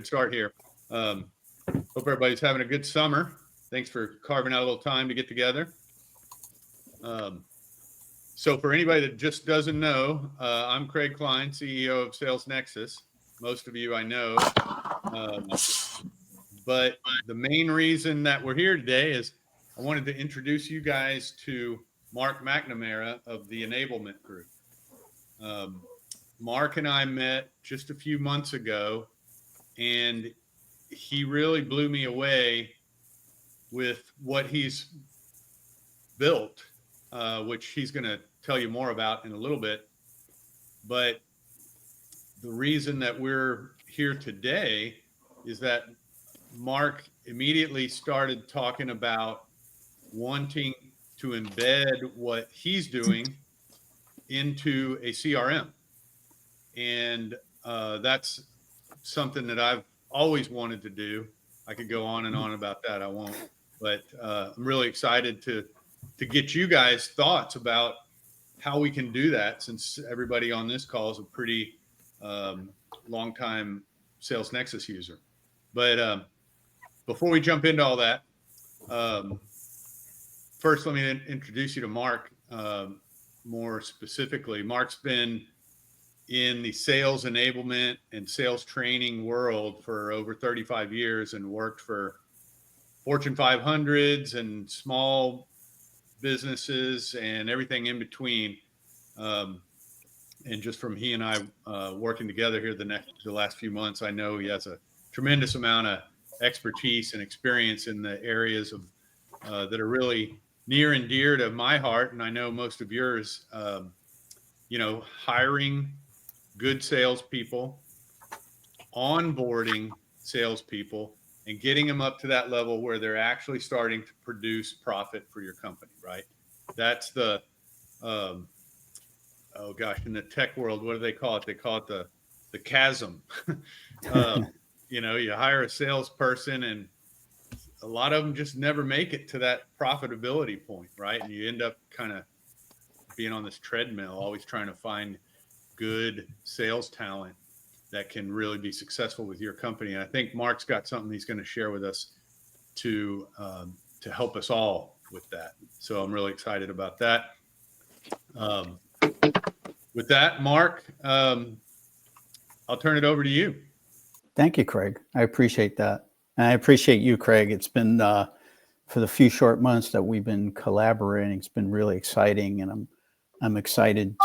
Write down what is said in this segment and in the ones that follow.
Start here. Hope everybody's having a good summer. Thanks for carving out a little time to get together. So for anybody that just doesn't know, I'm Craig Klein, CEO of Sales Nexus. Most of you I know. But the main reason that we're here today is I wanted to introduce you guys to Marc McNamara of the Enablement Group. Marc and I met just a few months ago, and he really blew me away with what he's built, which he's going to tell you more about in a little bit. But the reason that we're here today is that Marc immediately started talking about wanting to embed what he's doing into a CRM. And that's something that I've always wanted to do. I could go on and on about that. I won't. But I'm really excited to get you guys' thoughts about how we can do that, since everybody on this call is a pretty long-time Sales Nexus user. But before we jump into all that, first let me introduce you to Marc more specifically. Marc's been in the sales enablement and sales training world for over 35 years and worked for Fortune 500s and small businesses and everything in between. And just from he and I working together here the last few months, I know he has a tremendous amount of expertise and experience in the areas of that are really near and dear to my heart, and I know most of yours. Hiring good salespeople, onboarding salespeople, and getting them up to that level where they're actually starting to produce profit for your company, right? That's the, in the tech world, what do they call it? They call it the chasm. You hire a salesperson and a lot of them just never make it to that profitability point, right? And you end up kind of being on this treadmill, always trying to find good sales talent that can really be successful with your company. And I think Marc's got something he's going to share with us to help us all with that. So I'm really excited about that. With that, Marc, I'll turn it over to you. Thank you, Craig. I appreciate that. And I appreciate you, Craig. It's been for the few short months that we've been collaborating, it's been really exciting, and I'm excited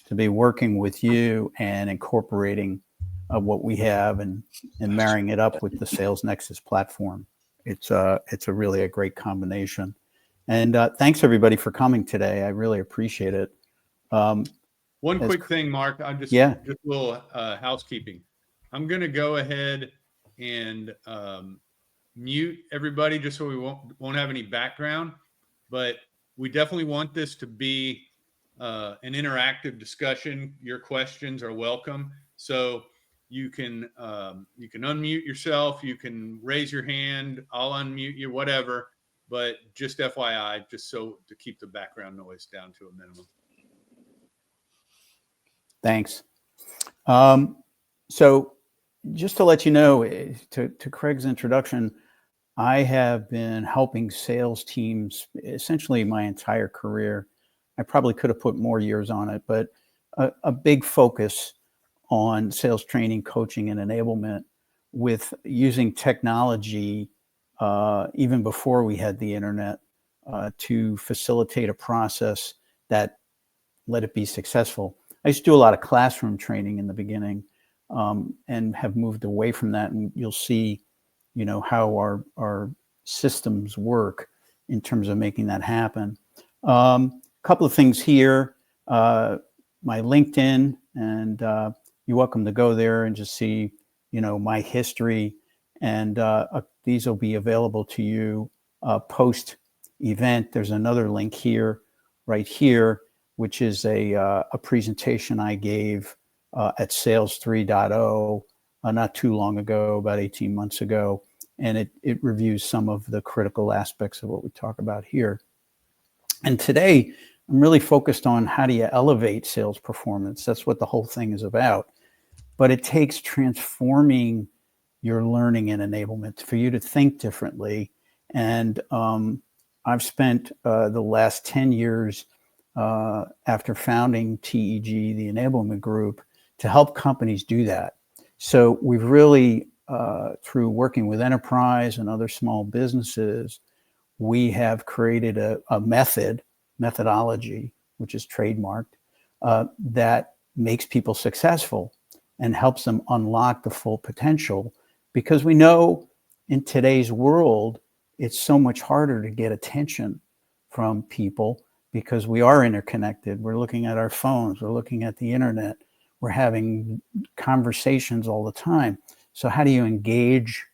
to be working with you and incorporating what we have and marrying it up with the Sales Nexus platform. It's a really a great combination. And thanks everybody for coming today. I really appreciate it. One quick thing, Marc, just a little housekeeping. I'm going to go ahead and mute everybody just so we won't have any background, but we definitely want this to be an interactive discussion. Your questions are welcome. So you can unmute yourself, you can raise your hand, I'll unmute you, whatever, but just FYI, just so to keep the background noise down to a minimum. Thanks. So just to let you know, to Craig's introduction, I have been helping sales teams essentially my entire career. I probably could have put more years on it, but a big focus on sales training, coaching, and enablement with using technology, even before we had the internet, to facilitate a process that let it be successful. I used to do a lot of classroom training in the beginning, and have moved away from that. And you'll see, how our systems work in terms of making that happen. Couple of things here, my LinkedIn, and you're welcome to go there and just see, my history. And these will be available to you post event. There's another link here, right here, which is a presentation I gave at Sales 3.0 not too long ago, about 18 months ago. And it reviews some of the critical aspects of what we talk about here. And today, I'm really focused on how do you elevate sales performance. That's what the whole thing is about. But it takes transforming your learning and enablement, for you to think differently. And I've spent the last 10 years after founding TEG, the Enablement Group, to help companies do that. So we've really, through working with enterprise and other small businesses, we have created a methodology, which is trademarked, that makes people successful and helps them unlock the full potential. Because we know in today's world, it's so much harder to get attention from people because we are interconnected. We're looking at our phones, we're looking at the internet, we're having conversations all the time. So how do you engage?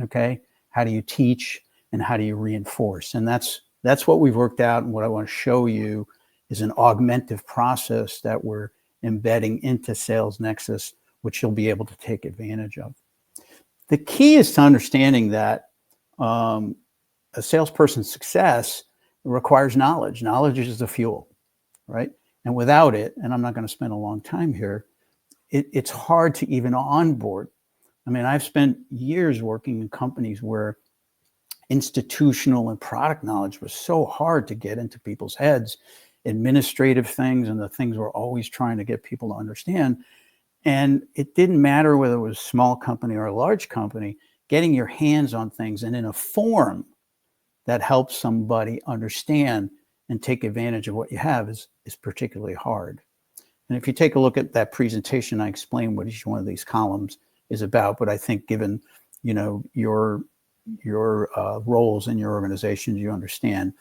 Okay, how do you teach, and how do you reinforce? And that's what we've worked out. And what I want to show you is an augmentative process that we're embedding into Sales Nexus, which you'll be able to take advantage of. The key is to understanding that a salesperson's success requires knowledge. Knowledge is the fuel, right? And without it, and I'm not going to spend a long time here, it's hard to even onboard. I mean, I've spent years working in companies where institutional and product knowledge was so hard to get into people's heads, administrative things and the things we're always trying to get people to understand. And it didn't matter whether it was a small company or a large company, getting your hands on things and in a form that helps somebody understand and take advantage of what you have is particularly hard. And if you take a look at that presentation, I explain what each one of these columns is about. But I think given, your roles in your organizations, you understand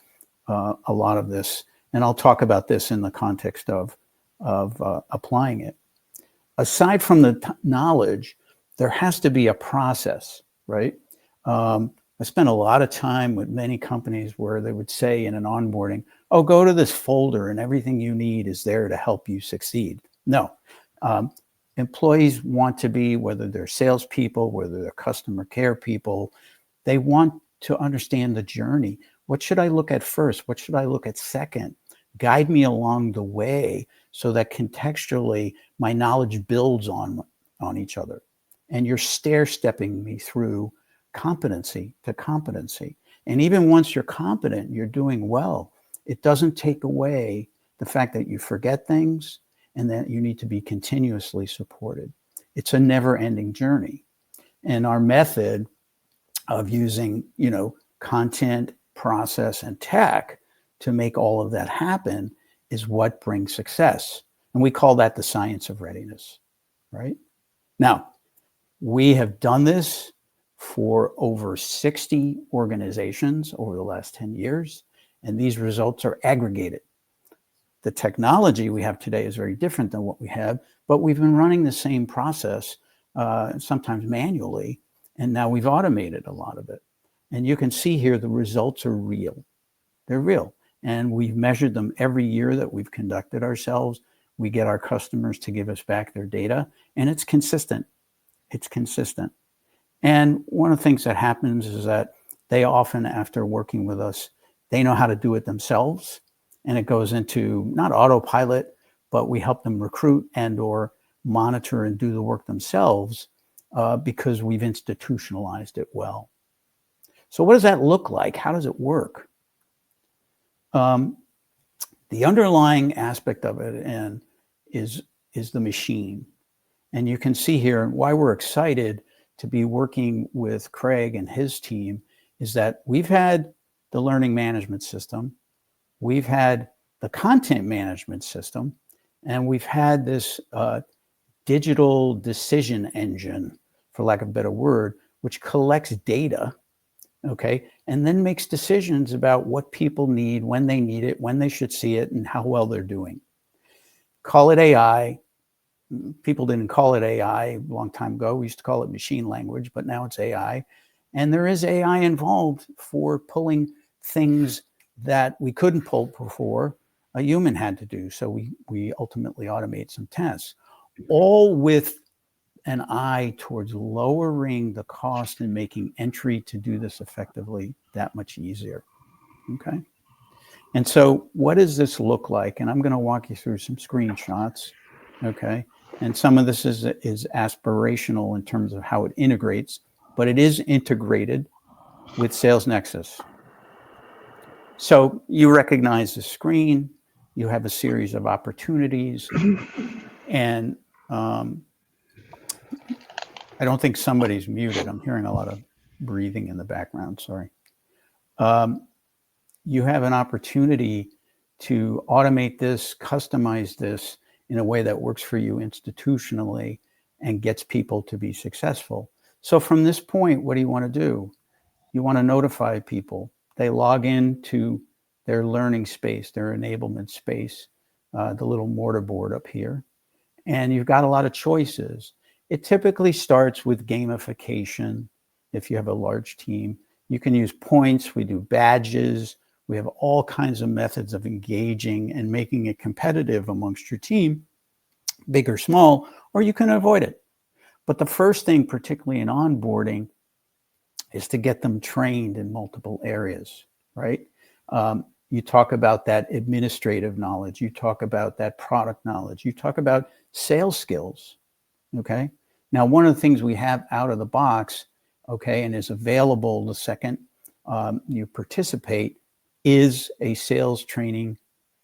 a lot of this. And I'll talk about this in the context of applying it. Aside from the knowledge, there has to be a process, right? I spent a lot of time with many companies where they would say in an onboarding, oh, go to this folder and everything you need is there to help you succeed. No. Employees want to be, whether they're salespeople, whether they're customer care people, they want to understand the journey. What should I look at first? What should I look at second? Guide me along the way so that contextually my knowledge builds on each other. And you're stair-stepping me through competency to competency. And even once you're competent, you're doing well, it doesn't take away the fact that you forget things and that you need to be continuously supported. It's a never-ending journey. And our method of using, content, process, and tech to make all of that happen is what brings success. And we call that the science of readiness, right? Now, we have done this for over 60 organizations over the last 10 years, and these results are aggregated. The technology we have today is very different than what we had, but we've been running the same process, sometimes manually, and now we've automated a lot of it. And you can see here the results are real. They're real. And we've measured them every year that we've conducted ourselves. We get our customers to give us back their data, and it's consistent. It's consistent. And one of the things that happens is that they often, after working with us, they know how to do it themselves. And it goes into not autopilot, but we help them recruit and or monitor and do the work themselves because we've institutionalized it well. So what does that look like? How does it work? The underlying aspect of it is the machine. And you can see here why we're excited to be working with Craig and his team is that we've had the learning management system, we've had the content management system, and we've had this digital decision engine, for lack of a better word, which collects data, okay, and then makes decisions about what people need, when they need it, when they should see it, and how well they're doing. Call it AI. People didn't call it AI a long time ago. We used to call it machine language, but now it's AI. And there is AI involved for pulling things that we couldn't pull before a human had to do. So we ultimately automate some tests, all with an eye towards lowering the cost and making entry to do this effectively that much easier. Okay. And so what does this look like? And I'm going to walk you through some screenshots. Okay. And some of this is aspirational in terms of how it integrates. but it is integrated with Sales Nexus. So you recognize the screen, you have a series of opportunities, and I don't think somebody's muted. I'm hearing a lot of breathing in the background, sorry. You have an opportunity to automate this, customize this in a way that works for you institutionally and gets people to be successful. So from this point, what do you want to do? You want to notify people. They log into their learning space, their enablement space, the little mortarboard up here, and you've got a lot of choices. It typically starts with gamification. If you have a large team, you can use points. We do badges. We have all kinds of methods of engaging and making it competitive amongst your team, big or small, or you can avoid it. But the first thing, particularly in onboarding, is to get them trained in multiple areas, right? You talk about that administrative knowledge. You talk about that product knowledge. You talk about sales skills, okay? Now, one of the things we have out of the box, okay, and is available the second you participate, is a sales training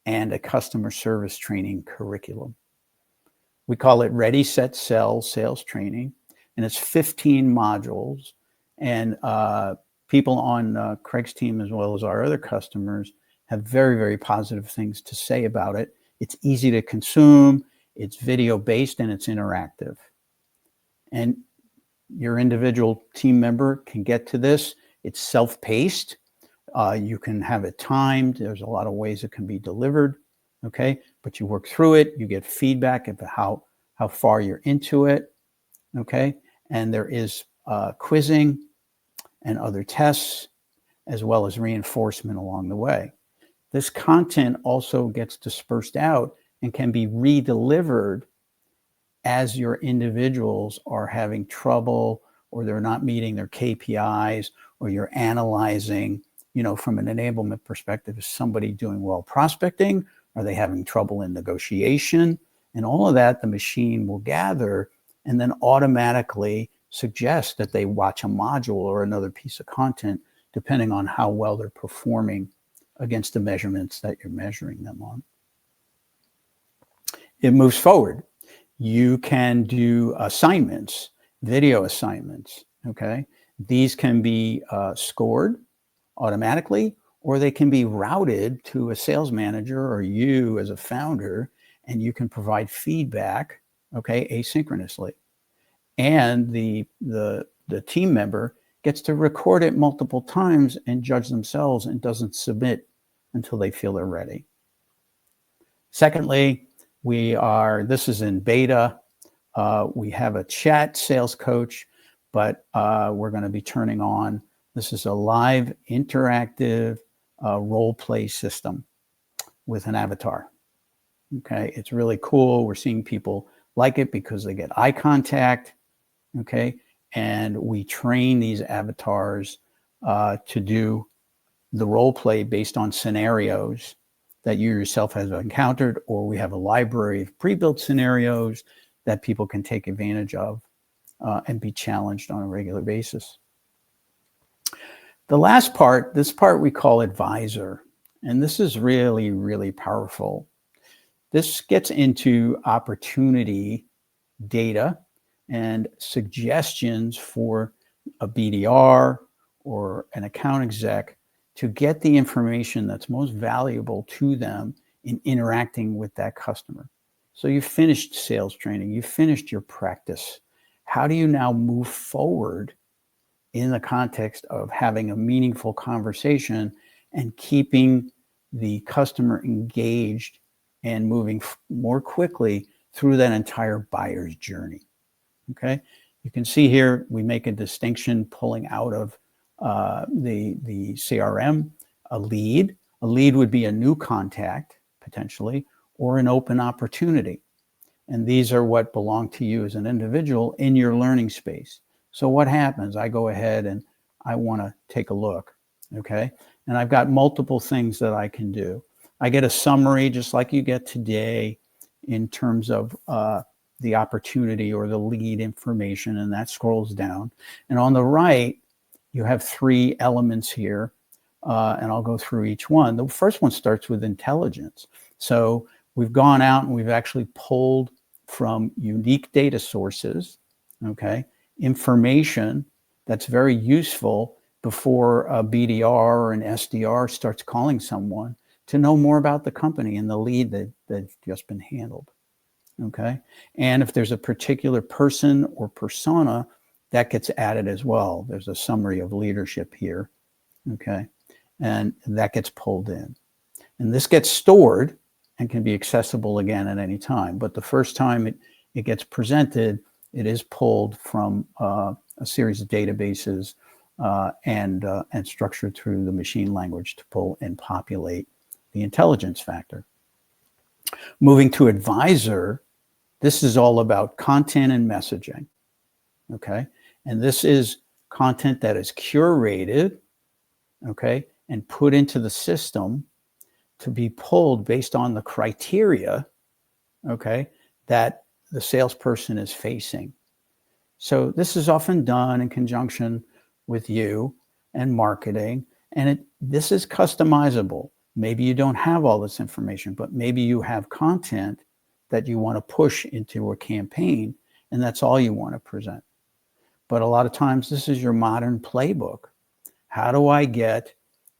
and a customer service training curriculum. We call it Ready, Set, Sell sales training, and it's 15 modules. And people on Craig's team, as well as our other customers, have very, very positive things to say about it. It's easy to consume, it's video-based, and it's interactive. And your individual team member can get to this. It's self-paced. You can have it timed. There's a lot of ways it can be delivered, okay? But you work through it. You get feedback of how far you're into it, okay? And there is quizzing and other tests, as well as reinforcement along the way. This content also gets dispersed out and can be re-delivered as your individuals are having trouble, or they're not meeting their KPIs, or you're analyzing, you know, from an enablement perspective, is somebody doing well prospecting? Are they having trouble in negotiation? And all of that, the machine will gather and then automatically suggest that they watch a module or another piece of content, depending on how well they're performing against the measurements that you're measuring them on. It moves forward. You can do assignments, video assignments, okay? These can be scored automatically, or they can be routed to a sales manager or you as a founder, and you can provide feedback, okay, asynchronously. And the team member gets to record it multiple times and judge themselves, and doesn't submit until they feel they're ready. Secondly, this is in beta. We have a chat sales coach, but we're going to be turning on. This is a live interactive role play system with an avatar. Okay, it's really cool. We're seeing people like it because they get eye contact. Okay, and we train these avatars to do the role play based on scenarios that you yourself have encountered, or we have a library of pre-built scenarios that people can take advantage of and be challenged on a regular basis. The last part, this part we call advisor, and this is really, really powerful. This gets into opportunity data and suggestions for a BDR or an account exec to get the information that's most valuable to them in interacting with that customer. So you've finished sales training, you've finished your practice. How do you now move forward in the context of having a meaningful conversation and keeping the customer engaged and moving more quickly through that entire buyer's journey? Okay, you can see here we make a distinction pulling out of the CRM, a lead. A lead would be a new contact, potentially, or an open opportunity. And these are what belong to you as an individual in your learning space. So what happens? I go ahead and I want to take a look, okay? And I've got multiple things that I can do. I get a summary, just like you get today, in terms of the opportunity or the lead information, and that scrolls down. And on the right, you have 3 elements here, and I'll go through each one. The first one starts with intelligence. So we've gone out and we've actually pulled from unique data sources, okay, information that's very useful before a BDR or an SDR starts calling someone to know more about the company and the lead that's just been handled, okay? And if there's a particular person or persona, that gets added as well. There's a summary of leadership here, okay? And that gets pulled in. And this gets stored and can be accessible again at any time. But the first time it gets presented, it is pulled from a series of databases and structured through the machine language to pull and populate the intelligence factor. Moving to advisor, this is all about content and messaging, okay? And this is content that is curated, okay, and put into the system to be pulled based on the criteria, okay, that the salesperson is facing. So this is often done in conjunction with you and marketing, and this is customizable. Maybe you don't have all this information, but maybe you have content that you want to push into a campaign, and that's all you want to present. But a lot of times, this is your modern playbook. How do I get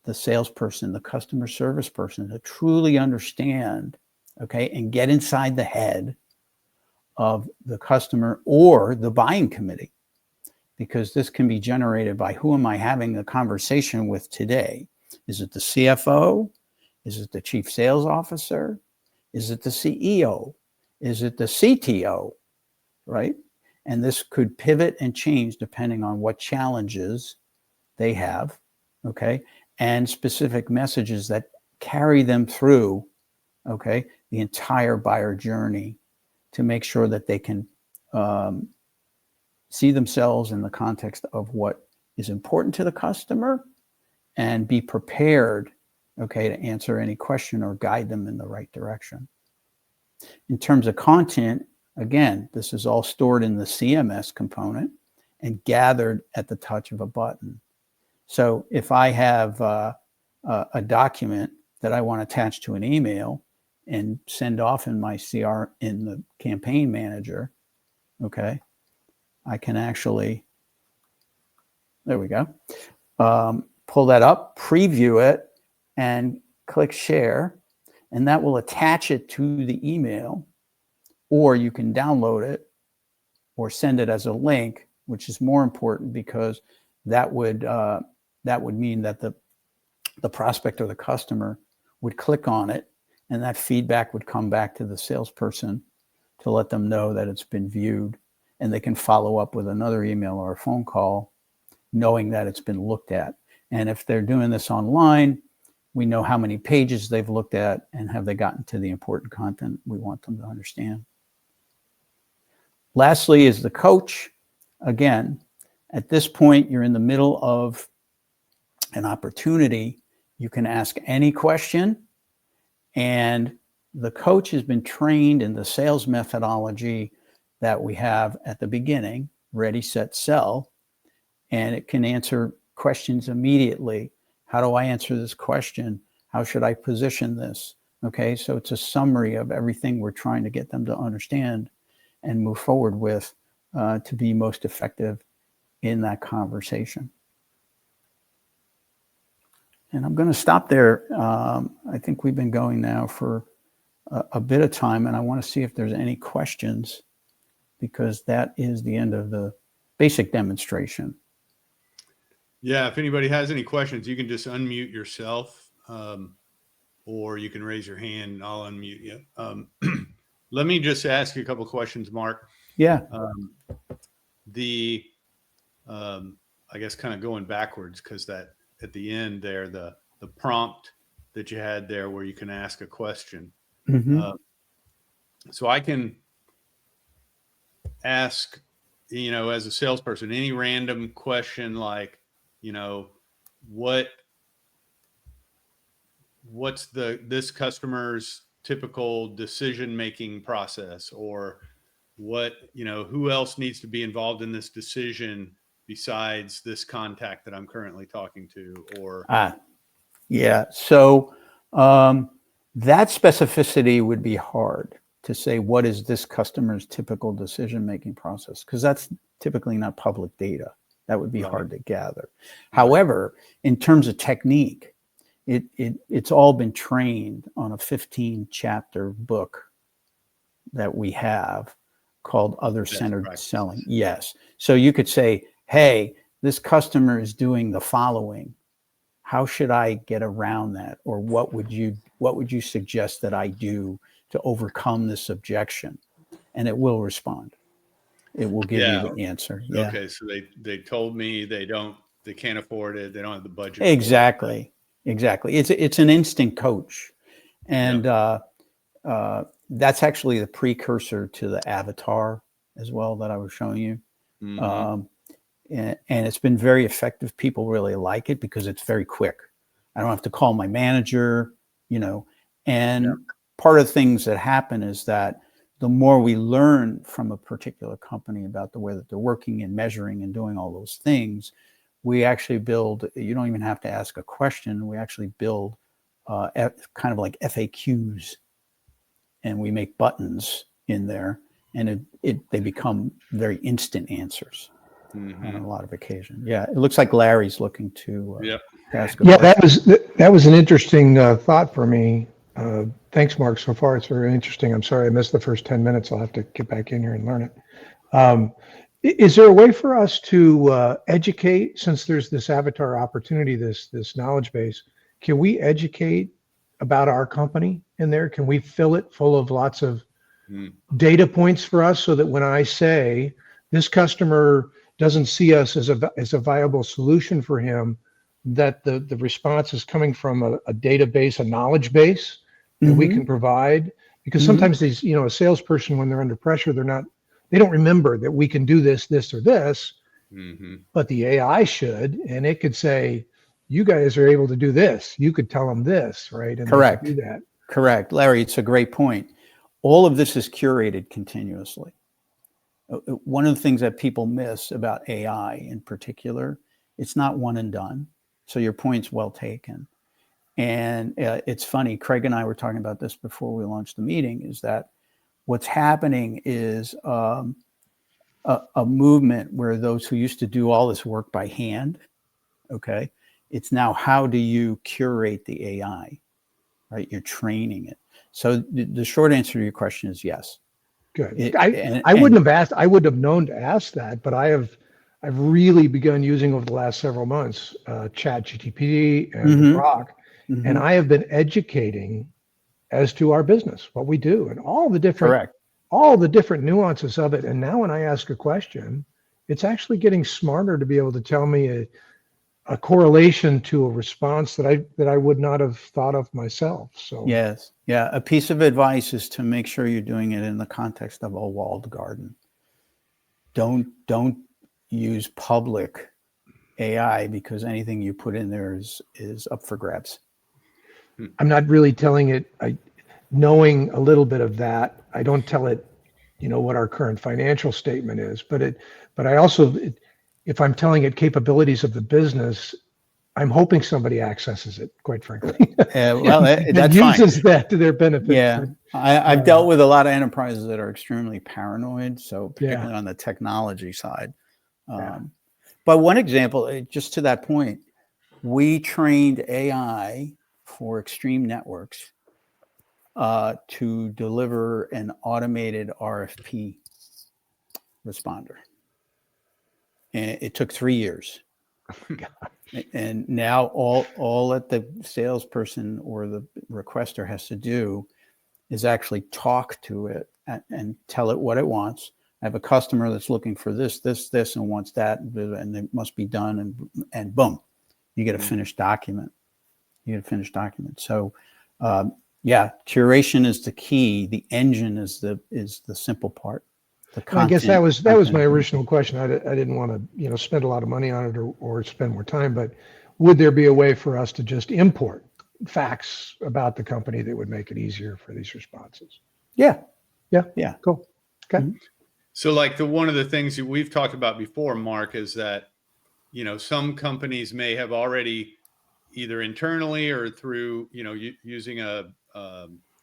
the salesperson, the customer service person to truly understand, okay, and get inside the head of the customer or the buying committee? Because this can be generated by who am I having a conversation with today? Is it the CFO? Is it the chief sales officer? Is it the CEO? Is it the CTO, right? And this could pivot and change depending on what challenges they have, okay? And specific messages that carry them through, okay, the entire buyer journey to make sure that they can see themselves in the context of what is important to the customer and be prepared, okay, to answer any question or guide them in the right direction. In terms of content, again, this is all stored in the CMS component and gathered at the touch of a button. So if I have a document that I want to attach to an email and send off in my CR in the campaign manager, okay, I can actually, there we go, pull that up, preview it, and click share, and that will attach it to the email, or you can download it or send it as a link, which is more important because that would mean that the prospect or the customer would click on it, and that feedback would come back to the salesperson to let them know that it's been viewed, and they can follow up with another email or a phone call knowing that it's been looked at. And if they're doing this online, we know how many pages they've looked at and have they gotten to the important content we want them to understand. Lastly is the coach. Again, at this point, you're in the middle of an opportunity. You can ask any question, and the coach has been trained in the sales methodology that we have at the beginning, ready, set, sell, and it can answer questions immediately. How do I answer this question? How should I position this? Okay, so it's a summary of everything we're trying to get them to understand and move forward with to be most effective in that conversation. And I'm going to stop there. I think we've been going now for a bit of time, and I want to see if there's any questions, because that is the end of the basic demonstration. Yeah, if anybody has any questions, you can just unmute yourself, or you can raise your hand and I'll unmute you. Let me just ask you a couple of questions, Mark. Yeah. I guess kind of going backwards, because that at the end there, the prompt that you had there where you can ask a question. Mm-hmm. So I can ask, as a salesperson, any random question like, what's this customer's typical decision-making process, or, who else needs to be involved in this decision besides this contact that I'm currently talking to, or yeah. So that specificity would be hard to say, what is this customer's typical decision-making process? Because that's typically not public data. That would be hard to gather. However, in terms of technique, it's all been trained on a 15-chapter book that we have called Other-Centered Selling. Yes. So you could say, hey, this customer is doing the following. How should I get around that? Or what would you suggest that I do to overcome this objection? And it will respond. It will give you the answer. Yeah. Okay. So they told me they can't afford it. They don't have the budget. Exactly. Exactly. It's an instant coach. And that's actually the precursor to the avatar as well that I was showing you. Mm-hmm. And it's been very effective. People really like it because it's very quick. I don't have to call my manager, and part of the things that happen is that the more we learn from a particular company about the way that they're working and measuring and doing all those things, we actually build, you don't even have to ask a question. We actually build kind of like FAQs, and we make buttons in there, and they become very instant answers. Mm-hmm. On a lot of occasions. Yeah, it looks like Larry's looking to ask a question. That was an interesting thought for me. Thanks, Mark. So far, it's very interesting. I'm sorry I missed the first 10 minutes. I'll have to get back in here and learn it. Is there a way for us to educate, since there's this avatar opportunity, this knowledge base? Can we educate about our company in there? Can we fill it full of lots of data points for us so that when I say this customer doesn't see us as a viable solution for him, that the response is coming from a database, a knowledge base that we can provide? Because sometimes these, a salesperson, when they're under pressure, they don't remember that we can do this, or this, but the AI should, and it could say, you guys are able to do this. You could tell them this, right? And correct. Do that. Correct. Larry, it's a great point. All of this is curated continuously. One of the things that people miss about AI in particular, it's not one and done. So your point's well taken. And it's funny, Craig and I were talking about this before we launched the meeting, is that what's happening is a movement where those who used to do all this work by hand, okay, it's now how do you curate the AI, right? You're training it. So the short answer to your question is yes. Good. I wouldn't have asked. I would have known to ask that, but I've really begun using over the last several months ChatGPT and Grok, and I have been educating as to our business, what we do, and all the different nuances of it. And now, when I ask a question, it's actually getting smarter to be able to tell me a correlation to a response that I would not have thought of myself. So yes. Yeah. A piece of advice is to make sure you're doing it in the context of a walled garden. Don't use public AI because anything you put in there is up for grabs. I'm not really telling it, knowing a little bit of that. I don't tell it, what our current financial statement is, but I also, if I'm telling it capabilities of the business, I'm hoping somebody accesses it, quite frankly. Well, that uses that to their benefit. Yeah, I've dealt with a lot of enterprises that are extremely paranoid, so particularly on the technology side. But one example, just to that point, we trained AI for extreme networks to deliver an automated RFP responder. And it took 3 years. Oh, gosh. And now all that the salesperson or the requester has to do is actually talk to it and tell it what it wants. I have a customer that's looking for this, and wants that, and it must be done, and boom, you get a finished document. So, curation is the key. The engine is the simple part. Well, I guess that was my original question. I didn't want to spend a lot of money on it or spend more time, but would there be a way for us to just import facts about the company that would make it easier for these responses? Yeah. Cool. Okay. So like one of the things that we've talked about before, Mark, is that, some companies may have already either internally or through, using a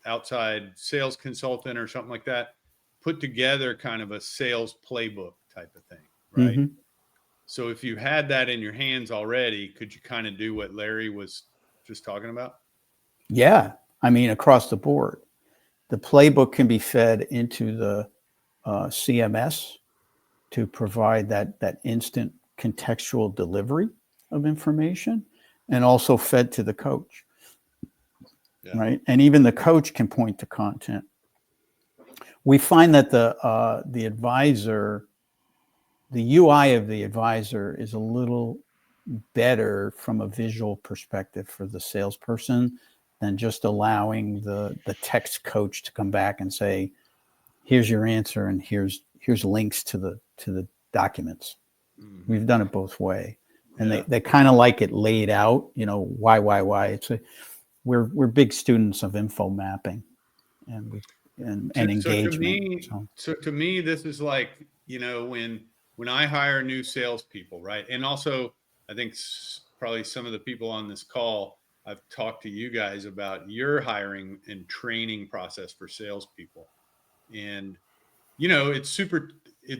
outside sales consultant or something like that, put together kind of a sales playbook type of thing, right? Mm-hmm. So if you had that in your hands already, could you kind of do what Larry was just talking about? Yeah. I mean, across the board, the playbook can be fed into the CMS to provide that instant contextual delivery of information, and also fed to the coach, Yeah. right? And even the coach can point to content. We find that the advisor, the UI of the advisor is a little better from a visual perspective for the salesperson than just allowing the text coach to come back and say, here's your answer and here's links to the documents. Mm-hmm. We've done it both way. And Yeah. they kind of like it laid out, why. We're big students of info mapping and engagement. So to me, this is like, when I hire new salespeople, right? And also, I think probably some of the people on this call, I've talked to you guys about your hiring and training process for salespeople. And, it's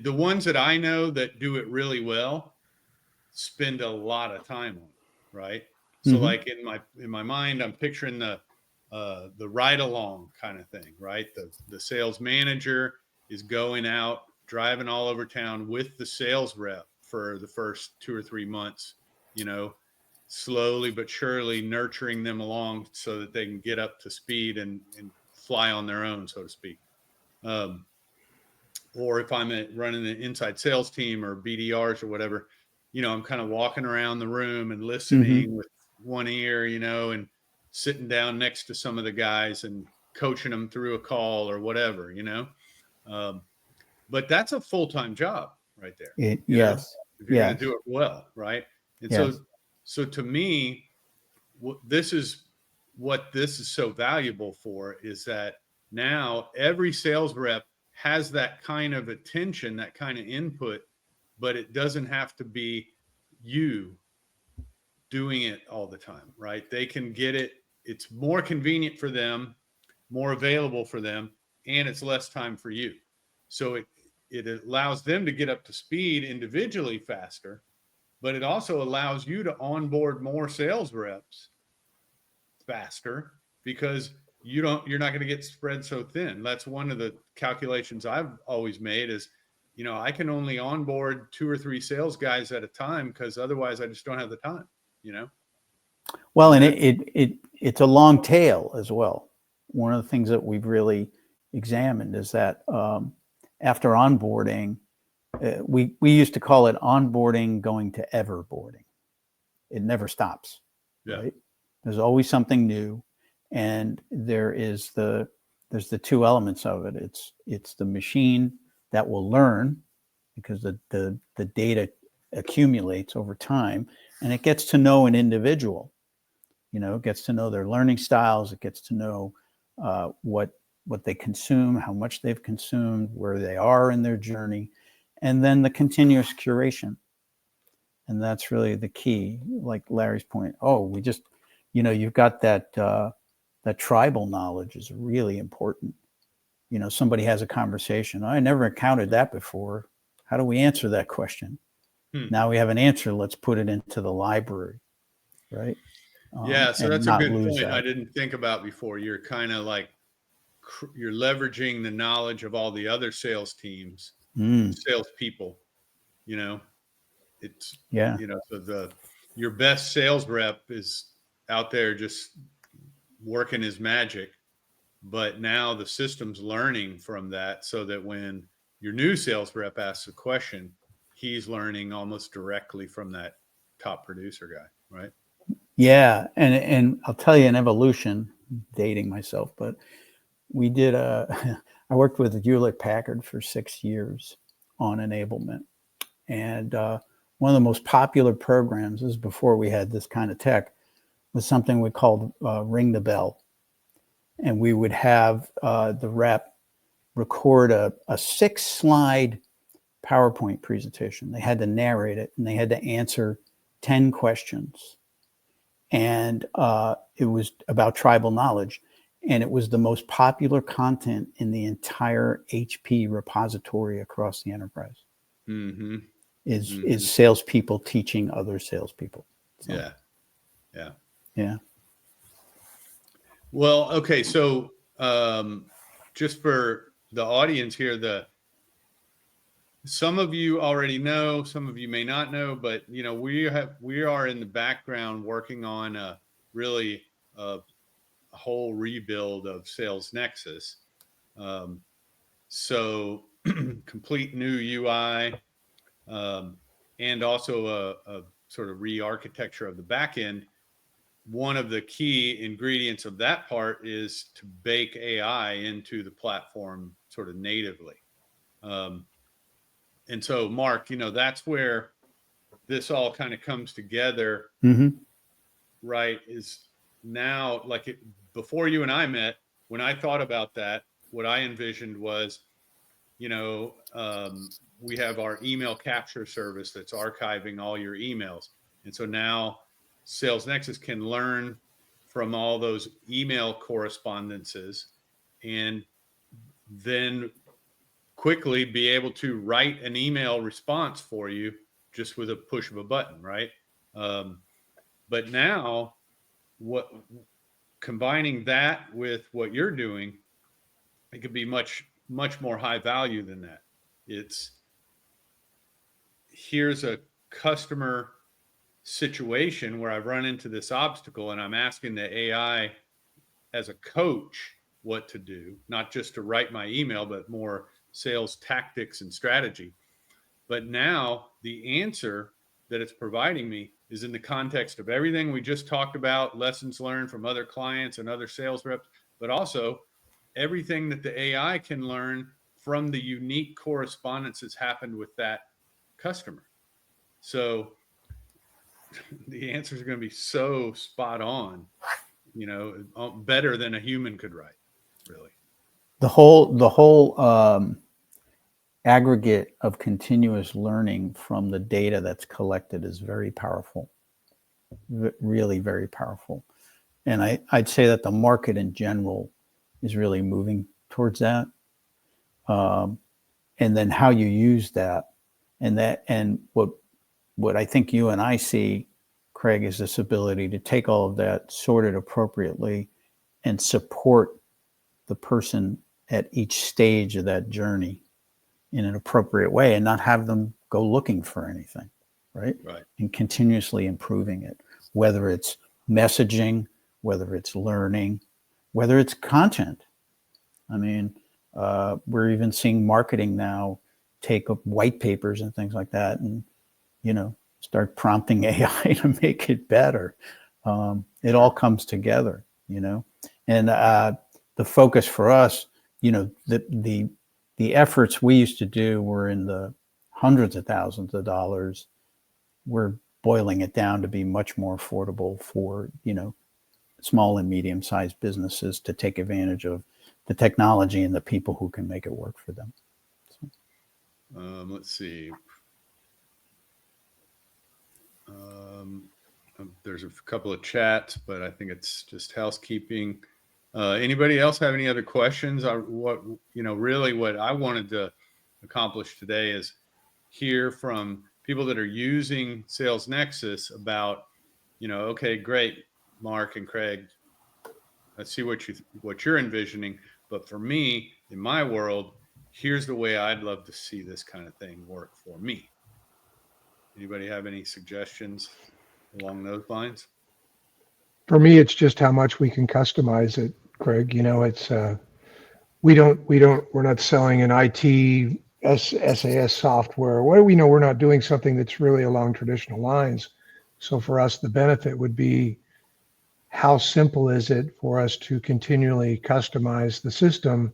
the ones that I know that do it really well spend a lot of time on it, right? So Mm-hmm. like in my mind, I'm picturing the ride along kind of thing, right? The sales manager is going out, driving all over town with the sales rep for the first 2 or 3 months, slowly but surely nurturing them along so that they can get up to speed and fly on their own, so to speak. Or if I'm running an inside sales team or BDRs or whatever, I'm kind of walking around the room and listening Mm-hmm. with one ear, and sitting down next to some of the guys and coaching them through a call or whatever, but that's a full-time job right there. Yes. If you're going to do it well, right? And yes. so to me, this is so valuable for is that now every sales rep has that kind of attention, that kind of input, but it doesn't have to be you doing it all the time, right? They can get it. It's more convenient for them, more available for them, and it's less time for you. So it allows them to get up to speed individually faster, but it also allows you to onboard more sales reps faster because you're not going to get spread so thin. That's one of the calculations I've always made is, I can only onboard 2 or 3 sales guys at a time because otherwise I just don't have the time, Well, and it's a long tail as well. One of the things that we've really examined is that after onboarding, we used to call it onboarding going to everboarding. It never stops, right? There's always something new, and there's the 2 elements of it. It's the machine that will learn because the data accumulates over time, and it gets to know an individual. It gets to know their learning styles. It gets to know what they consume, how much they've consumed, where they are in their journey, and then the continuous curation. And that's really the key. Like Larry's point. Oh, we just, you've got that tribal knowledge is really important. Somebody has a conversation. I never encountered that before. How do we answer that question? Now we have an answer. Let's put it into the library, right? Yeah, so that's a good point that. I didn't think about before. You're kind of like you're leveraging the knowledge of all the other sales teams, salespeople. It's so your best sales rep is out there just working his magic, but now the system's learning from that, so that when your new sales rep asks a question, he's learning almost directly from that top producer guy, right? Yeah, and I'll tell you an evolution, dating myself, but we did I worked with Hewlett Packard for 6 years on enablement. And one of the most popular programs, this is before we had this kind of tech, was something we called Ring the Bell. And we would have the rep record a 6-slide PowerPoint presentation. They had to narrate it, and they had to answer 10 questions. And it was about tribal knowledge. And it was the most popular content in the entire HP repository across the enterprise. Mm-hmm. Is salespeople teaching other salespeople. So, yeah. Well, okay. So just for the audience here, some of you already know, some of you may not know, but we are in the background working on a whole rebuild of Sales Nexus. So complete new UI, and also a sort of re-architecture of the back end. One of the key ingredients of that part is to bake AI into the platform sort of natively. And so, Mark, that's where this all kind of comes together, right? Is now, like before you and I met, when I thought about that, what I envisioned was, we have our email capture service that's archiving all your emails. And so now Sales Nexus can learn from all those email correspondences and then quickly be able to write an email response for you just with a push of a button, right? But now, combining that with what you're doing, it could be much more high value than that. Here's a customer situation where I've run into this obstacle, and I'm asking the AI as a coach what to do, not just to write my email, but more sales tactics and strategy. But now the answer that it's providing me is in the context of everything we just talked about, lessons learned from other clients and other sales reps, but also everything that the AI can learn from the unique correspondence that's happened with that customer. So the answer is going to be so spot on, better than a human could write, really. The whole aggregate of continuous learning from the data that's collected is very powerful, really very powerful. And I'd say that the market in general is really moving towards that. And then how you use that, and what I think you and I see, Craig, is this ability to take all of that, sort it appropriately, and support the person at each stage of that journey in an appropriate way, and not have them go looking for anything, right? And continuously improving it, whether it's messaging, whether it's learning, whether it's content. I mean, we're even seeing marketing now take up white papers and things like that, and start prompting AI to make it better. It all comes together, and the focus for us, the efforts we used to do were in the hundreds of thousands of dollars. We're boiling it down to be much more affordable for, small and medium-sized businesses to take advantage of the technology and the people who can make it work for them. So. Let's see. There's a couple of chats, but I think it's just housekeeping. Anybody else have any other questions? Really what I wanted to accomplish today is hear from people that are using Sales Nexus about, okay, great, Mark and Craig, I see what you're envisioning, but for me, in my world, here's the way I'd love to see this kind of thing work for me. Anybody have any suggestions along those lines? For me, it's just how much we can customize it, Craig. It's we're not selling an IT SAS software. What do we know? We're not doing something that's really along traditional lines. So for us, the benefit would be, how simple is it for us to continually customize the system?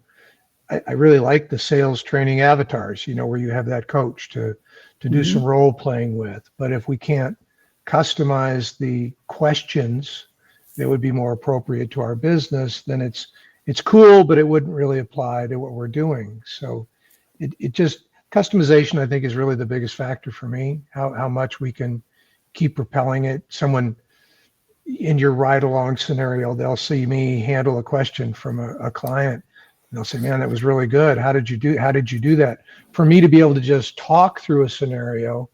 I really like the sales training avatars, where you have that coach to do some role playing with. But if we can't customize the questions that would be more appropriate to our business, then it's cool, but it wouldn't really apply to what we're doing. So it just, customization, I think, is really the biggest factor for me. How much we can keep propelling it. Someone in your ride along scenario, they'll see me handle a question from a client. And they'll say, man, that was really good. How did you do that? For me to be able to just talk through a scenario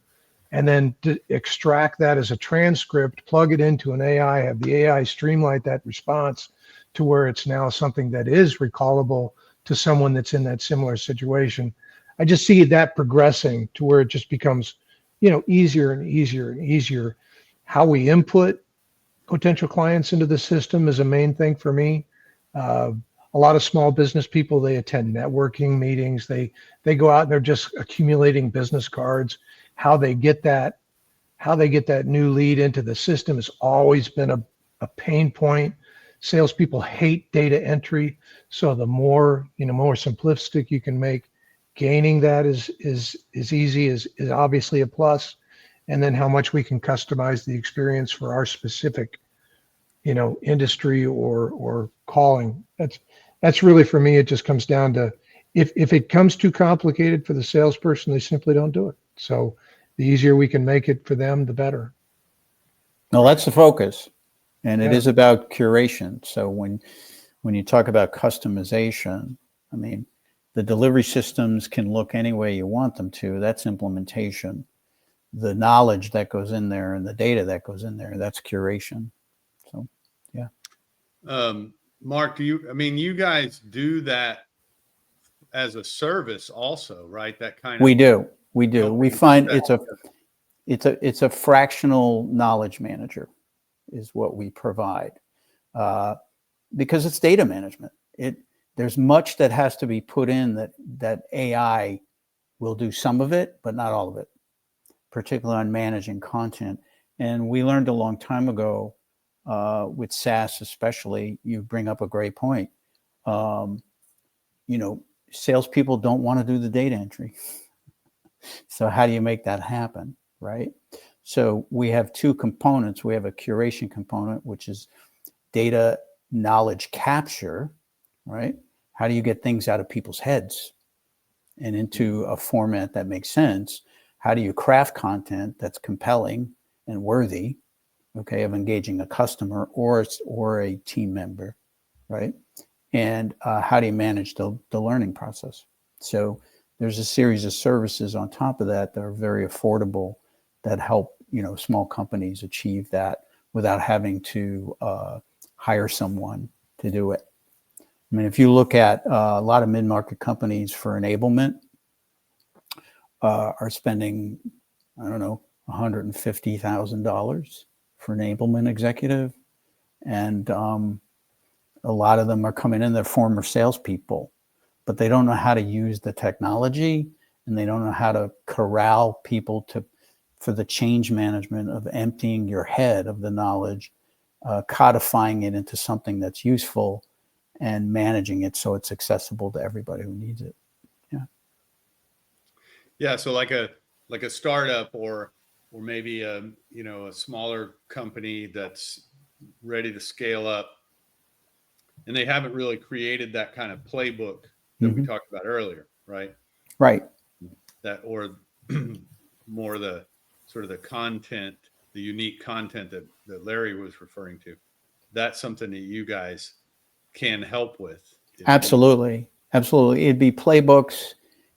and then to extract that as a transcript, plug it into an AI, have the AI streamline that response to where it's now something that is recallable to someone that's in that similar situation. I just see that progressing to where it just becomes, easier and easier and easier. How we input potential clients into the system is a main thing for me. A lot of small business people, they attend networking meetings. They go out and they're just accumulating business cards. How they get that new lead into the system has always been a pain point. Salespeople hate data entry. So the more simplistic you can make, gaining that is easy, is obviously a plus. And then how much we can customize the experience for our specific, industry or calling. That's really, for me, it just comes down to, if it comes too complicated for the salesperson, they simply don't do it. So the easier we can make it for them, the better. No, that's the focus. And it Yeah. is about curation. So when you talk about customization, I mean, the delivery systems can look any way you want them to. That's implementation. The knowledge that goes in there and the data that goes in there, that's curation. So, yeah. Mark, you guys do that as a service also, right? That kind of. We do. We find that. it's a fractional knowledge manager is what we provide, because it's data management. There's much that has to be put in that AI will do some of it, but not all of it, particularly on managing content. And we learned a long time ago, with SaaS especially, you bring up a great point. Salespeople don't want to do the data entry. So how do you make that happen, right? So we have two components. We have a curation component, which is data knowledge capture, right? How do you get things out of people's heads and into a format that makes sense? How do you craft content that's compelling and worthy, okay, of engaging a customer or a team member, right? And how do you manage the learning process? So there's a series of services on top of that are very affordable that help, small companies achieve that without having to hire someone to do it. I mean, if you look at a lot of mid-market companies for enablement, are spending, I don't know, $150,000 for enablement executive. And a lot of them are coming in, they're former salespeople, but they don't know how to use the technology and they don't know how to corral people for the change management of emptying your head of the knowledge, codifying it into something that's useful and managing it so it's accessible to everybody who needs it. Yeah. So like a startup or maybe a smaller company that's ready to scale up, and they haven't really created that kind of playbook that we talked about earlier, right? Right. That, or more the sort of the content, the unique content that Larry was referring to. That's something that you guys can help with. Absolutely. It'd be playbooks.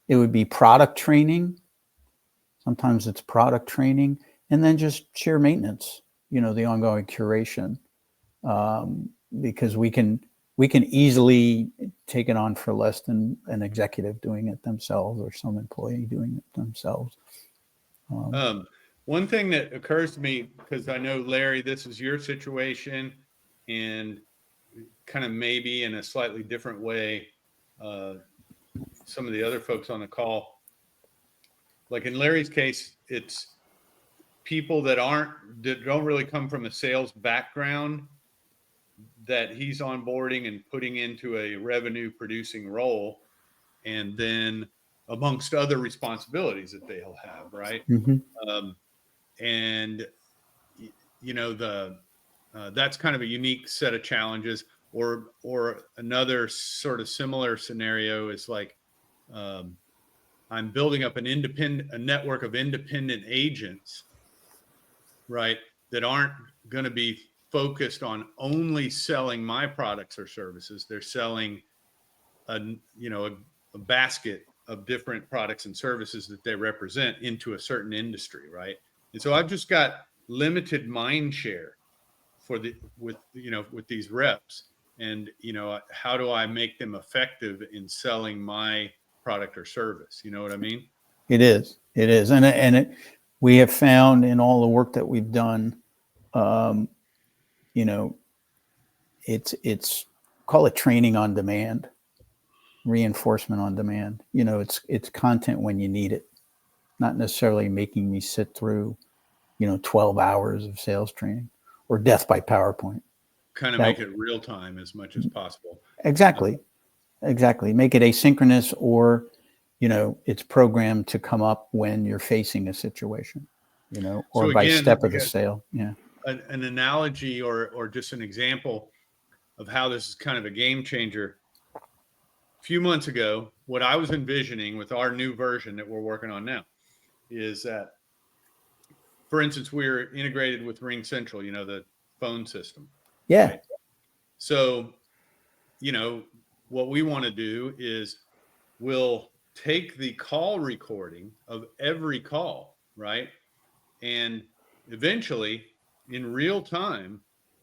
It would be product training. Sometimes it's product training, and then just sheer maintenance, the ongoing curation, because we can easily take it on for less than an executive doing it themselves or some employee doing it themselves. One thing that occurs to me, because I know, Larry, this is your situation, and kind of maybe in a slightly different way, some of the other folks on the call, like in Larry's case, it's people that don't really come from a sales background that he's onboarding and putting into a revenue producing role, and then amongst other responsibilities that they'll have, right? And that's kind of a unique set of challenges. Or another sort of similar scenario is like I'm building up a network of independent agents, right, that aren't going to be focused on only selling my products or services. They're selling a basket of different products and services that they represent into a certain industry, right? And so I've just got limited mind share with these reps, and how do I make them effective in selling my product or service? You know what I mean? It is, and we have found in all the work that we've done, it's call it training on demand, reinforcement on demand. It's content when you need it, not necessarily making me sit through 12 hours of sales training or death by PowerPoint. Kind of make it real time as much as possible. Exactly. Make it asynchronous, or it's programmed to come up when you're facing a situation, or so by again, step of the sale. Yeah. An analogy or just an example of how this is kind of a game changer. A few months ago, what I was envisioning with our new version that we're working on now is that, for instance, we're integrated with Ring Central, the phone system. Yeah. Right? So, what we want to do is we'll take the call recording of every call, right? And eventually, in real time,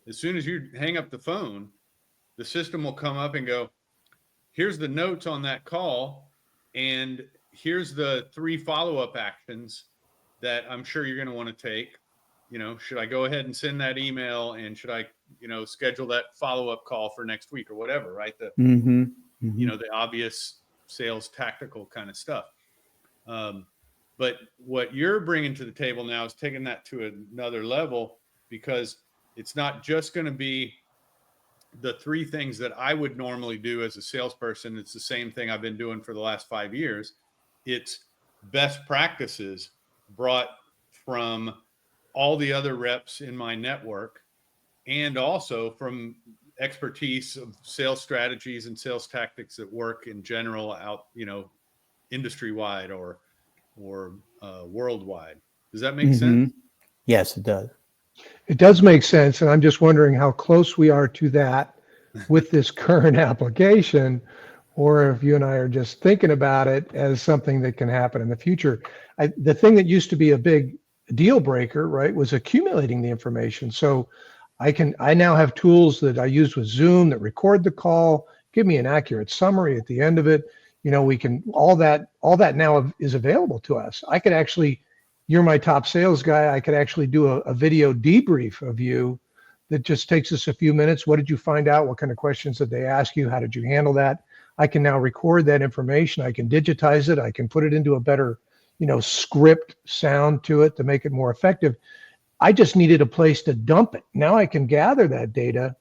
as soon as you hang up the phone, the system will come up and go, here's the notes on that call, and here's the 3 follow-up actions that I'm sure you're going to want to take. Should I go ahead and send that email, and should I, schedule that follow-up call for next week or whatever, right? The the obvious sales tactical kind of stuff. But what you're bringing to the table now is taking that to another level, because it's not just going to be the 3 things that I would normally do as a salesperson. It's the same thing I've been doing for the last 5 years. It's best practices brought from all the other reps in my network, and also from expertise of sales strategies and sales tactics that work in general out, industry wide or worldwide. Does that make sense? Yes, it does. It does make sense. And I'm just wondering how close we are to that with this current application, or if you and I are just thinking about it as something that can happen in the future. The thing that used to be a big deal breaker, right, was accumulating the information. So I now have tools that I use with Zoom that record the call, give me an accurate summary at the end of it. We can, all that now is available to us. I could actually, you're my top sales guy, I could actually do a video debrief of you that just takes us a few minutes. What did you find out? What kind of questions did they ask you? How did you handle that? I can now record that information. I can digitize it. I can put it into a better, script sound to it to make it more effective. I just needed a place to dump it. Now I can gather that data,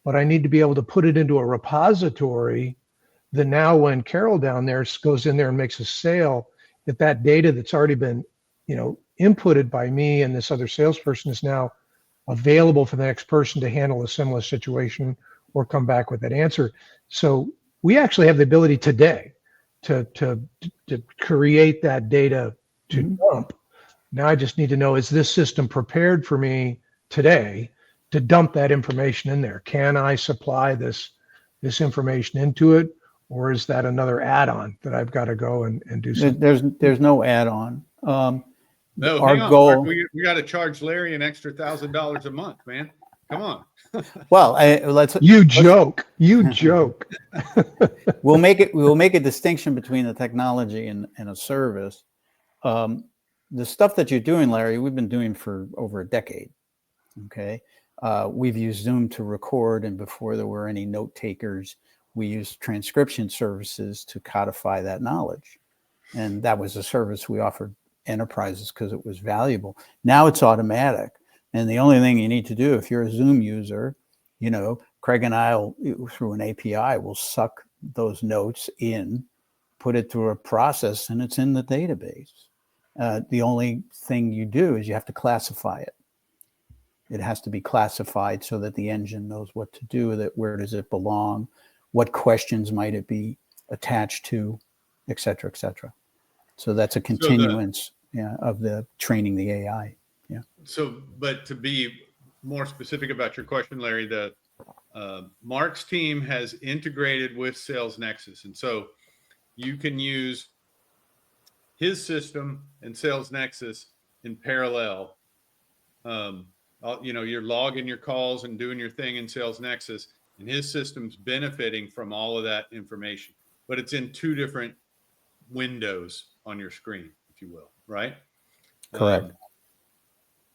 but I need to be able to put it into a repository that now when Carol down there goes in there and makes a sale, that data that's already been, inputted by me and this other salesperson is now available for the next person to handle a similar situation or come back with that answer. So we actually have the ability today to create that data to dump. Now I just need to know, is this system prepared for me today to dump that information in there? Can I supply this information into it, or is that another add-on that I've got to go and do something? There's no add-on. No, our hang on, goal. Mark, we got to charge Larry an extra $1,000 a month, man. Come on. Well, let's. You joke. We'll make a distinction between the technology and a service. The stuff that you're doing, Larry, we've been doing for over a decade. Okay. We've used Zoom to record, and before there were any note takers, we used transcription services to codify that knowledge. And that was a service we offered enterprises because it was valuable. Now it's automatic. And the only thing you need to do, if you're a Zoom user, Craig and I through an API will suck those notes in, put it through a process, and it's in the database. The only thing you do is you have to classify it. It has to be classified so that the engine knows what to do with it. Where does it belong? What questions might it be attached to, et cetera, et cetera. So that's a continuance of the training the AI. Yeah. So, but to be more specific about your question, Larry, the Mark's team has integrated with Sales Nexus. And so you can use his system and Sales Nexus in parallel. You're logging your calls and doing your thing in Sales Nexus, and his system's benefiting from all of that information, but it's in two different windows on your screen, if you will, right? Correct.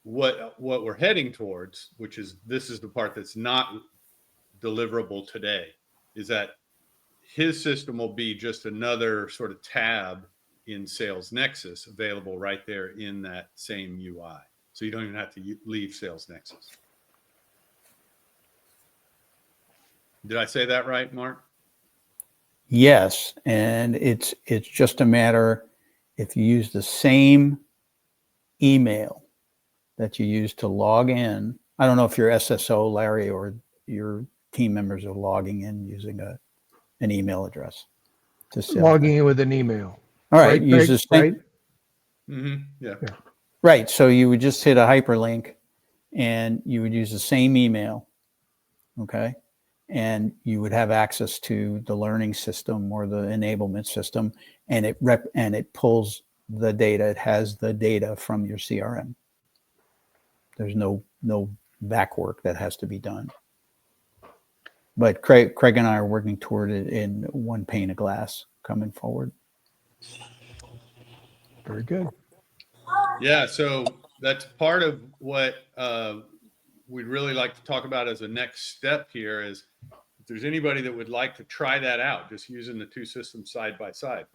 What we're heading towards, this is the part that's not deliverable today, is that his system will be just another sort of tab in Sales Nexus available right there in that same UI. So you don't even have to leave Sales Nexus. Did I say that right, Mark? Yes, and it's just a matter, if you use the same email that you use to log in. I don't know if your SSO, Larry, or your team members are logging in using an email address to Sales. Logging in with an email. All right, use the same. Right? Mm-hmm. Yeah. Right. So you would just hit a hyperlink and you would use the same email. Okay. And you would have access to the learning system or the enablement system, and it pulls the data. It has the data from your CRM. There's no back work that has to be done. But Craig and I are working toward it in one pane of glass coming forward. Very good. Yeah, so that's part of what we'd really like to talk about as a next step here is if there's anybody that would like to try that out, just using the two systems side by side.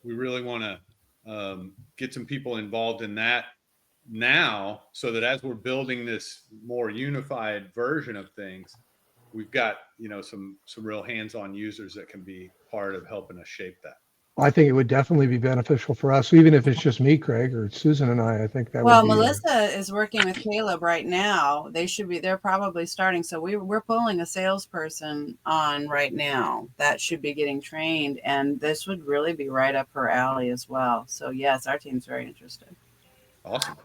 We really want to get some people involved in that now so that as we're building this more unified version of things, we've got, some real hands-on users that can be part of helping us shape that. I think it would definitely be beneficial for us, even if it's just me, Craig, or Susan and I think that would be. Well, Melissa is working with Caleb right now. They're probably starting. So we're pulling a salesperson on right now that should be getting trained. And this would really be right up her alley as well. So yes, our team's very interested. Awesome.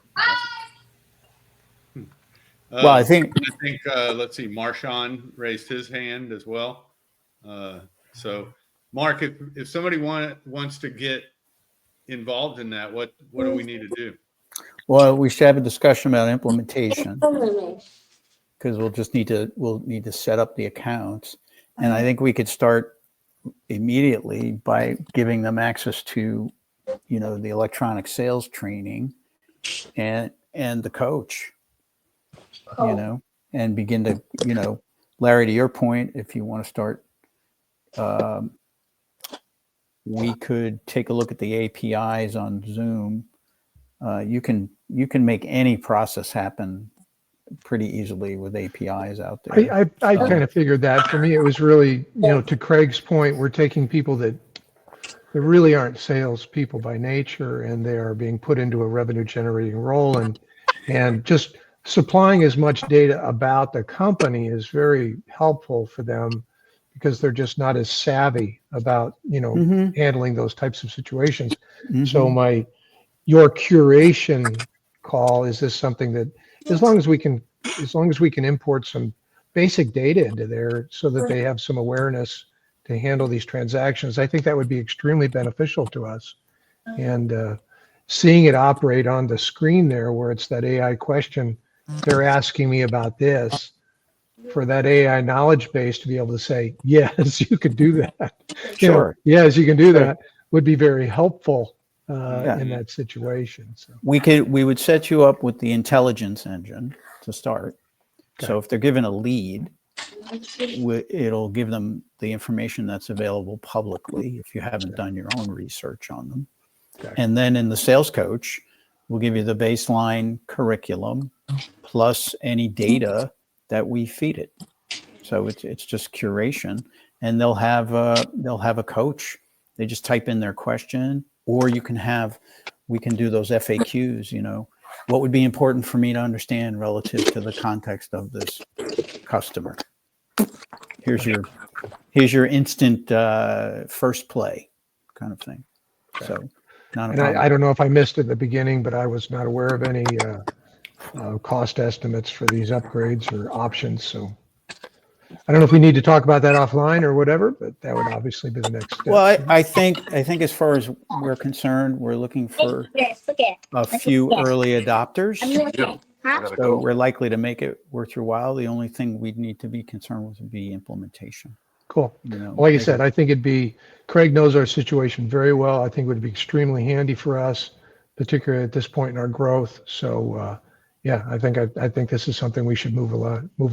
Well, I think let's see, Marshawn raised his hand as well. So Mark, if somebody wants to get involved in that, what do we need to do? Well, we should have a discussion about implementation because we'll need to set up the accounts. And I think we could start immediately by giving them access to, the electronic sales training and the coach, and begin to, Larry, to your point, if you want to start, we could take a look at the APIs on Zoom. You can make any process happen pretty easily with APIs out there. I kind of figured that. For me, it was really, to Craig's point, we're taking people that really aren't sales people by nature, and they are being put into a revenue generating role, and just supplying as much data about the company is very helpful for them because they're just not as savvy about, handling those types of situations. Mm-hmm. So your curation call, is this something that as long as we can import some basic data into there so that they have some awareness to handle these transactions, I think that would be extremely beneficial to us. And seeing it operate on the screen there where it's that AI question, they're asking me about this, for that AI knowledge base to be able to say, yes, you can do that. Sure. Yes, you can do that would be very helpful in that situation. So we would set you up with the intelligence engine to start. Okay. So if they're given a lead, it'll give them the information that's available publicly if you haven't done your own research on them. Okay. And then in the sales coach, we'll give you the baseline curriculum plus any data that we feed it. So it's just curation, and they'll have a coach. They just type in their question, or we can do those FAQs, what would be important for me to understand relative to the context of this customer. Here's your instant first play kind of thing. Okay. So not a And problem. I don't know if I missed it in the beginning, but I was not aware of any cost estimates for these upgrades or options. So I don't know if we need to talk about that offline or whatever, but that would obviously be the next step. Well, I think as far as we're concerned, we're looking for a few early adopters. So we're likely to make it worth your while. The only thing we'd need to be concerned with would be implementation. Cool. You know, Like I said, I think Craig knows our situation very well. I think it would be extremely handy for us, particularly at this point in our growth. So yeah, I think this is something we should move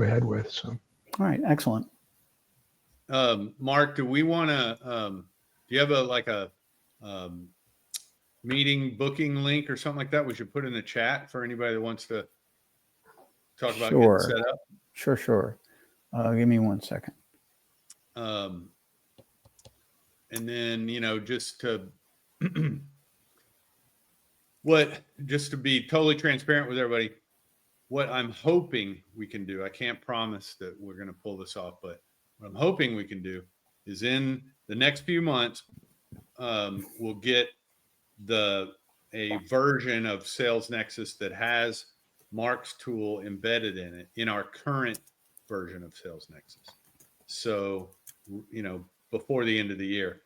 ahead with. So. All right, excellent. Mark, do we want to, do you have a meeting booking link or something like that we should put in the chat for anybody that wants to talk about getting set up? Sure. Give me 1 second. And then, just to just to be totally transparent with everybody, what I'm hoping we can do, I can't promise that we're going to pull this off, but what I'm hoping we can do is in the next few months, we'll get a version of Sales Nexus that has Mark's tool embedded in it in our current version of Sales Nexus. So, before the end of the year,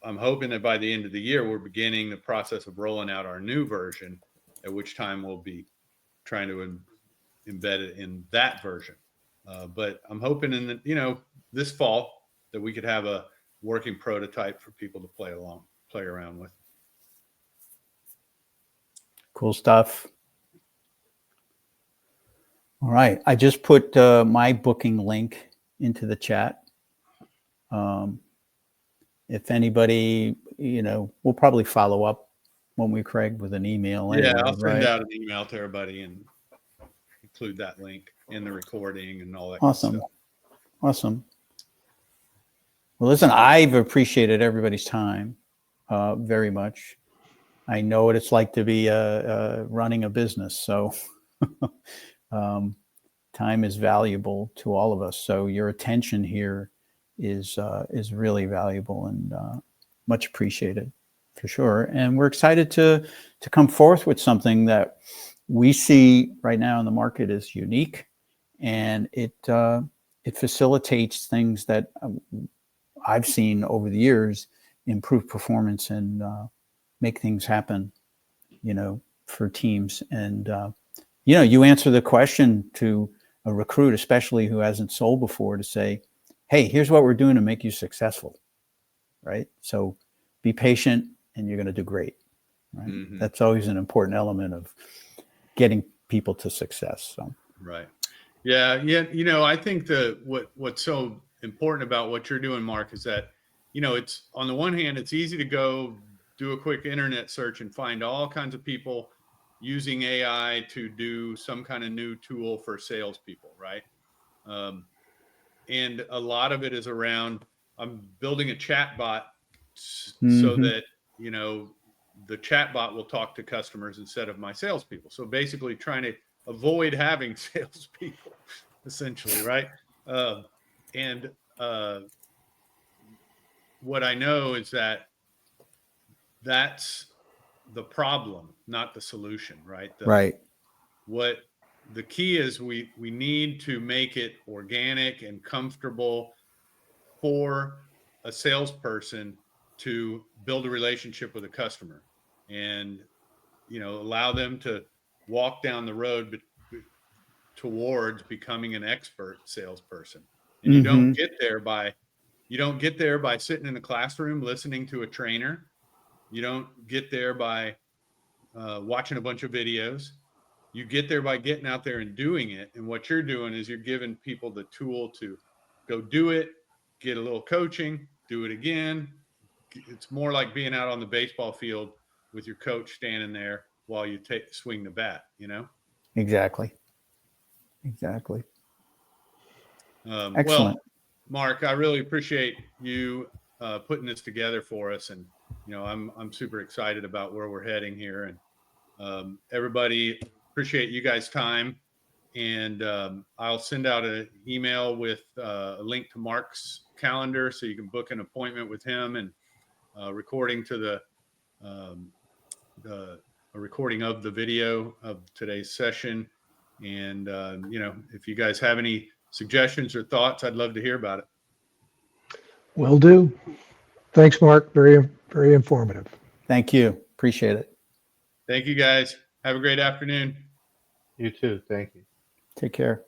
I'm hoping that by the end of the year, we're beginning the process of rolling out our new version, at which time we'll be trying to embed it in that version. But I'm hoping in this fall that we could have a working prototype for people to play around with. Cool stuff. All right. I just put my booking link into the chat. If anybody, we'll probably follow up, won't we, Craig, with an email. Yeah, anyway, I'll send out an email to everybody and include that link in the recording and all that. Awesome. Good stuff. Awesome. Well, listen, I've appreciated everybody's time very much. I know what it's like to be running a business. So time is valuable to all of us. So your attention here is really valuable and much appreciated for sure. And we're excited to come forth with something that we see right now in the market is unique, and it facilitates things that I've seen over the years improve performance and make things happen, for teams. And you answer the question to a recruit, especially who hasn't sold before, to say, hey, here's what we're doing to make you successful, right? So be patient and you're going to do great, right? Mm-hmm. That's always an important element of getting people to success. So. Right. Yeah. I think what's so important about what you're doing, Mark, is that, it's on the one hand, it's easy to go do a quick internet search and find all kinds of people using AI to do some kind of new tool for salespeople, right? And a lot of it is around, I'm building a chat bot so that, the chat bot will talk to customers instead of my salespeople. So basically trying to avoid having salespeople, essentially, right? And what I know is that's the problem, not the solution, right? Right. What the key is, we need to make it organic and comfortable for a salesperson to build a relationship with a customer and, allow them to walk down the road towards becoming an expert salesperson. And you don't get there by sitting in a classroom listening to a trainer. You don't get there by watching a bunch of videos. You get there by getting out there and doing it. And what you're doing is you're giving people the tool to go do it, get a little coaching, do it again. It's more like being out on the baseball field with your coach standing there while you swing the bat, Exactly. Excellent. Well, Mark, I really appreciate you putting this together for us. And, I'm super excited about where we're heading here. And everybody, appreciate you guys' time. And I'll send out an email with a link to Mark's calendar so you can book an appointment with him. And recording to the a recording of the video of today's session. And, if you guys have any suggestions or thoughts, I'd love to hear about it. Will do. Thanks, Mark. Very, very informative. Thank you. Appreciate it. Thank you, guys. Have a great afternoon. You too. Thank you. Take care.